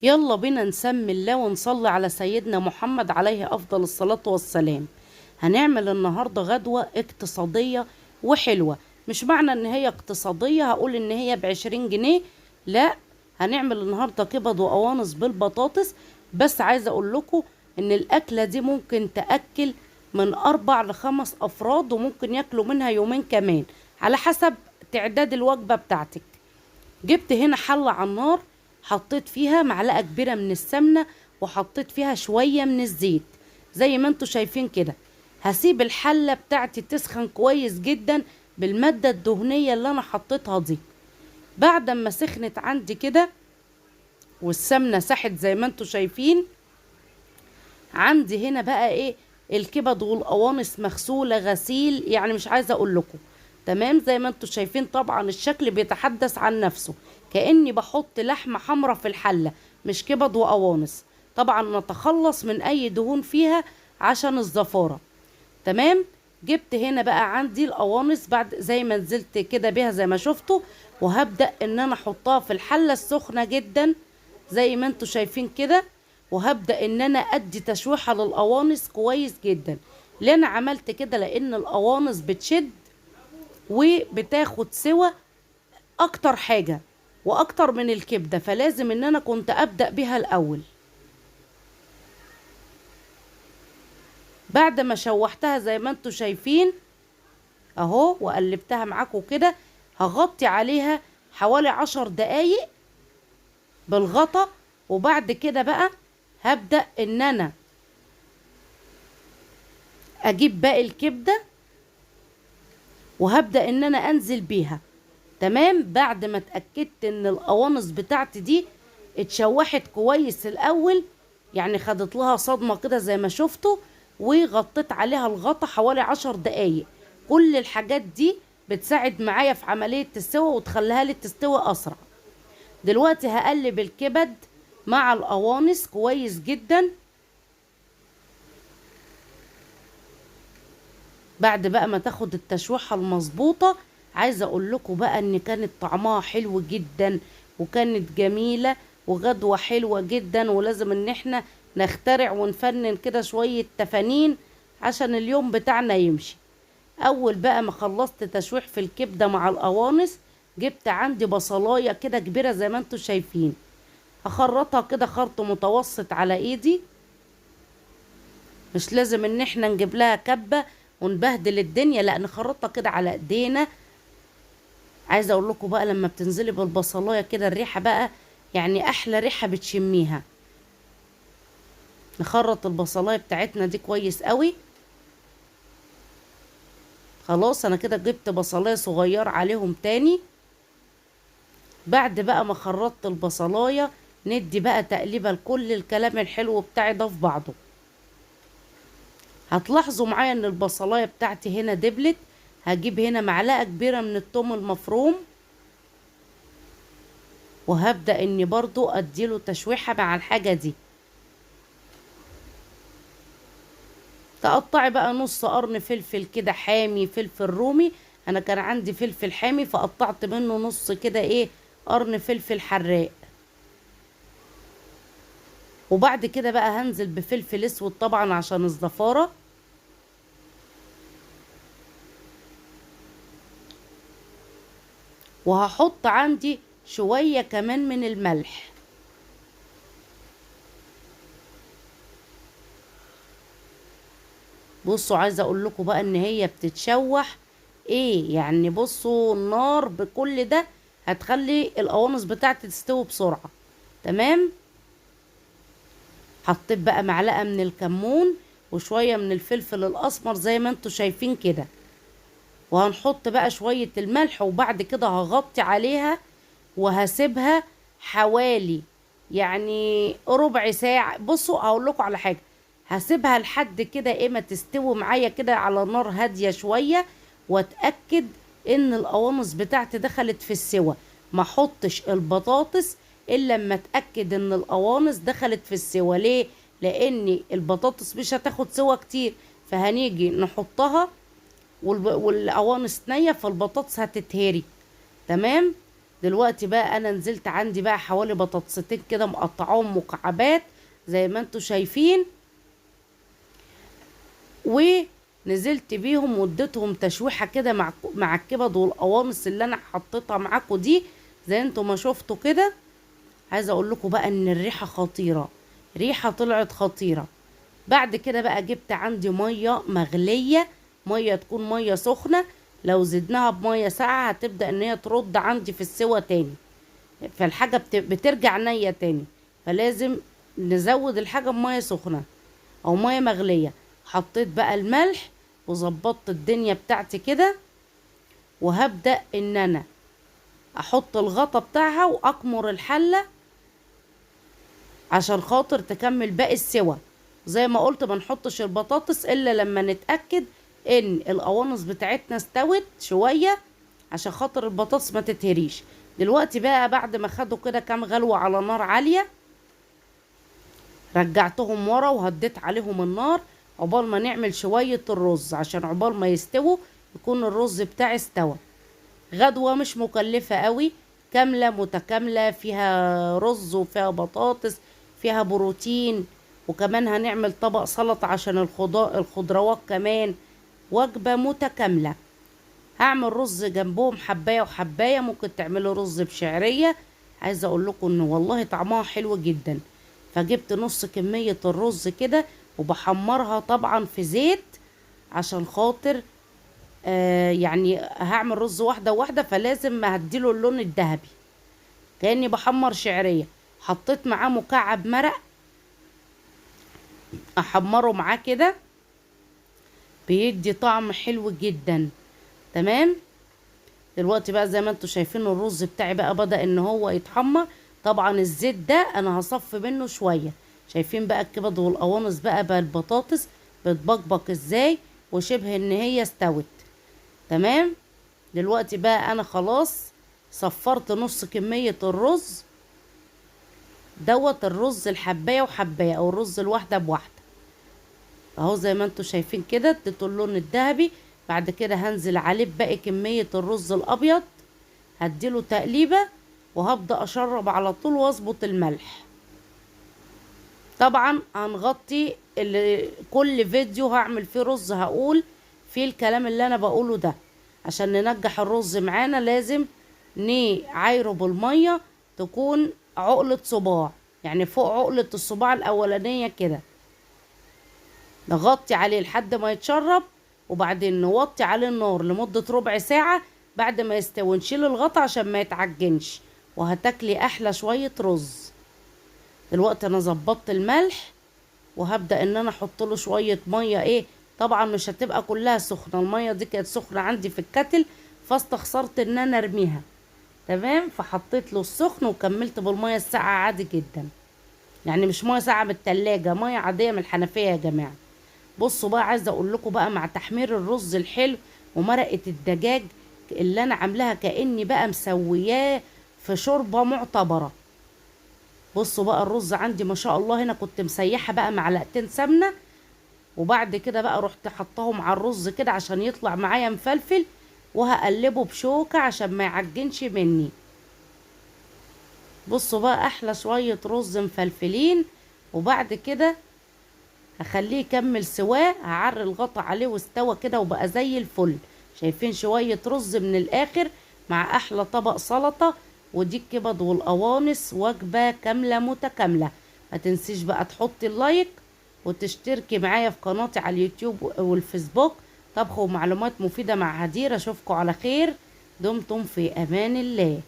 يلا بينا نسمي الله ونصلي على سيدنا محمد عليه أفضل الصلاة والسلام. هنعمل النهاردة غدوة اقتصادية وحلوة. مش معنى ان هي اقتصادية هقول ان هي ب20 جنيه، لا. هنعمل النهاردة كبد وقوانص بالبطاطس. بس عايزة اقول لكم ان الاكلة دي ممكن تأكل من 4 ل5 افراد، وممكن ياكلوا منها يومين كمان على حسب تعداد الوجبة بتاعتك. جبت هنا حلة على النار، حطيت فيها معلقة كبيرة من السمنة، وحطيت فيها شوية من الزيت زي ما انتوا شايفين كده. هسيب الحلة بتاعتي تسخن كويس جدا بالمادة الدهنية اللي انا حطيتها دي. بعد ما سخنت عندي كده والسمنة ساحت زي ما انتوا شايفين، عندي هنا بقى ايه؟ الكبد والقوانص مغسولة غسيل، يعني مش عايزة اقول لكم. تمام، زي ما انتوا شايفين طبعا الشكل بيتحدث عن نفسه، كأني بحط لحمة حمراء في الحلة مش كبد وقوانص. طبعا نتخلص من اي دهون فيها عشان الزفارة. تمام. جبت هنا بقى عندي القوانص بعد زي ما نزلت كده بيها زي ما شفتوا، وهبدأ ان انا احطها في الحلة السخنة جدا زي ما انتوا شايفين كده. وهبدأ ان انا ادي تشويحة للقوانص كويس جدا. ليه انا عملت كده؟ لان القوانص بتشد وبتاخد سوى اكتر حاجة واكتر من الكبدة، فلازم ان انا كنت ابدأ بيها الاول. بعد ما شوحتها زي ما انتوا شايفين اهو وقلبتها معاكم كده، هغطي عليها حوالي 10 دقايق بالغطا. وبعد كده بقى هبدأ ان انا اجيب باقي الكبدة وهبدأ ان انا انزل بيها. تمام. بعد ما اتأكدت ان القوانص بتاعتي دي اتشوحت كويس الاول، يعني خدت لها صدمة كده زي ما شفتوا، وغطيت عليها الغطا حوالي 10 دقايق. كل الحاجات دي بتساعد معايا في عملية السوا وتخليها لي تستوي اسرع. دلوقتي هقلب الكبد مع القوانص كويس جدا. بعد بقى ما تاخد التشويحة المظبوطة، عايزة اقول لكم بقى ان كانت طعمها حلو جدا وكانت جميلة وغدوة حلوة جدا. ولازم ان احنا نخترع ونفنن كده شوية تفانين عشان اليوم بتاعنا يمشي. اول بقى ما خلصت تشويح في الكبدة مع القوانص، جبت عندي بصلاية كده كبيرة زي ما انتوا شايفين. هخرطها كده خرط متوسط على ايدي. مش لازم ان احنا نجيب لها كبة ونبهدل الدنيا، لا، نخرطها كده على ايدينا. عايزه اقول لكم بقى لما بتنزلي بالبصلايه كده الريحه بقى، يعني احلى ريحه بتشميها. نخرط البصلايه بتاعتنا دي كويس قوي. خلاص انا كده جبت بصلايه صغيره عليهم تاني. بعد بقى ما خرطت البصلايه، ندي بقى تقليبه لكل الكلام الحلو بتاعي ده في بعضه. هتلاحظوا معايا ان البصلايه بتاعتي هنا دبلت. هجيب هنا معلقه كبيره من الثوم المفروم، وهبدأ اني برضو اديله تشويحة مع الحاجة دي. تقطعي بقى نص قرن فلفل كده حامي، فلفل رومي. انا كان عندي فلفل حامي فقطعت منه نص كده ايه، قرن فلفل حراق. وبعد كده بقى هنزل بفلفل اسود طبعا عشان الزفارة. وهحط عندي شوية كمان من الملح. بصوا عايزة اقول لكم بقى ان هي بتتشوح ايه، يعني بصوا النار بكل ده هتخلي القوانص بتاعتي تستوي بسرعة. تمام. حطيت بقى معلقة من الكمون وشوية من الفلفل الاسمر زي ما انتوا شايفين كده. وهنحط بقى شوية الملح، وبعد كده هغطي عليها وهسيبها حوالي يعني ربع ساعة. بصوا هقول لكم على حاجة، هسيبها لحد كده ايه ما تستوي معايا كده على نار هادية شوية، واتأكد ان القوانص بتاعتي دخلت في السوا. ما احطش البطاطس الا لما اتأكد ان القوانص دخلت في السوا. ليه؟ لان البطاطس مش هتاخد سوا كتير، فهنيجي نحطها والقوانص نية فالبطاطس هتتهري. تمام. دلوقتي بقى انا نزلت عندي بقى حوالي بطاطستين كده مقطعاهم مكعبات زي ما انتوا شايفين، ونزلت بيهم واديتهم تشويحه كده مع الكبد والقوانص اللي انا حطيتها معاكم دي زي انتوا ما شفتوا كده. عايزه اقول لكم بقى ان الريحه خطيره، ريحه طلعت خطيره. بعد كده بقى جبت عندي ميه مغليه، ميه تكون ميه سخنه، لو زدناها بميه ساقعه هتبدا ان هي ترد عندي في السوى تاني، فالحاجه بترجع نيه تاني، فلازم نزود الحاجه بميه سخنه او ميه مغليه. حطيت بقى الملح وظبطت الدنيا بتاعتي كده، وهبدا ان انا احط الغطا بتاعها واكمر الحله عشان خاطر تكمل باقي السوا. زي ما قلت ما نحطش البطاطس الا لما نتاكد ان القوانص بتاعتنا استوت شويه عشان خاطر البطاطس ما تتهريش. دلوقتي بقى بعد ما خدوا كده كام غلوه على نار عاليه، رجعتهم ورا وهديت عليهم النار عقبال ما نعمل شويه الرز، عشان عقبال ما يستووا يكون الرز بتاعي استوى. غدوه مش مكلفه قوي، كامله متكامله، فيها رز وفيها بطاطس، فيها بروتين، وكمان هنعمل طبق سلطه عشان الخضروات كمان. وجبه متكامله. هعمل رز جنبهم حبايه وحبايه، ممكن تعملوا رز بشعريه. عايزه اقول لكم ان والله طعمها حلو جدا. فجبت نص كميه الرز كده وبحمرها طبعا في زيت عشان خاطر يعني هعمل رز واحده واحده، فلازم هديله اللون الذهبي كاني بحمر شعريه. حطيت معاه مكعب مرق احمره معاه كده، بيدي طعم حلو جدا. تمام. دلوقتي بقى زي ما انتوا شايفين الرز بتاعي بقى بدأ ان هو يتحمر. طبعا الزيت ده انا هصفي منه شوية. شايفين بقى الكبد والقوانص بقى البطاطس بتبقبق ازاي وشبه ان هي استوت. تمام. دلوقتي بقى انا خلاص صفرت نص كمية الرز دوت، الرز الحباية وحباية او الرز الواحدة بواحدة اهو زي ما انتوا شايفين كده اديته اللون الذهبي. بعد كده هنزل عليه بباقي كمية الرز الابيض، هديله تقليبة وهبدأ اشرب على طول واظبط الملح. طبعا هنغطي كل فيديو هعمل فيه رز هقول فيه الكلام اللي انا بقوله ده. عشان ننجح الرز معانا لازم نعايره بالمية تكون عقلة صباع، يعني فوق عقلة الصباع الاولانية كده. نغطي عليه لحد ما يتشرب، وبعدين نوطي عليه النار لمدة ربع ساعة. بعد ما يستوي نشيل الغطا عشان ما يتعجنش، وهتاكلي احلى شوية رز. دلوقتي انا ظبطت الملح وهبدأ ان انا احط له شوية مية. طبعا مش هتبقى كلها سخنة، المية دي كانت سخنة عندي في الكتل فاستخسرت ان انا ارميها. تمام. فحطيت له السخن وكملت بالمية الساقعة عادي جدا، يعني مش مية ساقعة من التلاجة، مية عادية من الحنفية يا جماعة. بصوا بقى عايزه اقول لكم بقى مع تحمير الرز الحلو ومرقه الدجاج اللي انا عاملاها كاني بقى مسوياه في شوربه معتبره. بصوا بقى الرز عندي ما شاء الله، هنا كنت مسيحه بقى معلقتين سمنه، وبعد كده بقى رحت حطاهم على الرز كده عشان يطلع معايا مفلفل، وهقلبه بشوكه عشان ما يعجنش مني. بصوا بقى احلى شويه رز مفلفلين. وبعد كده هخليه يكمل سواه، هعري الغطا عليه واستوى كده وبقى زي الفل. شايفين شوية رز من الاخر مع احلى طبق سلطة. ودي الكبد والقوانص وجبة كاملة متكاملة. ما تنسيش بقى تحطي اللايك وتشتركي معايا في قناتي على اليوتيوب والفيسبوك طبخ ومعلومات مفيدة مع هدير. اشوفكم على خير، دمتم في امان الله.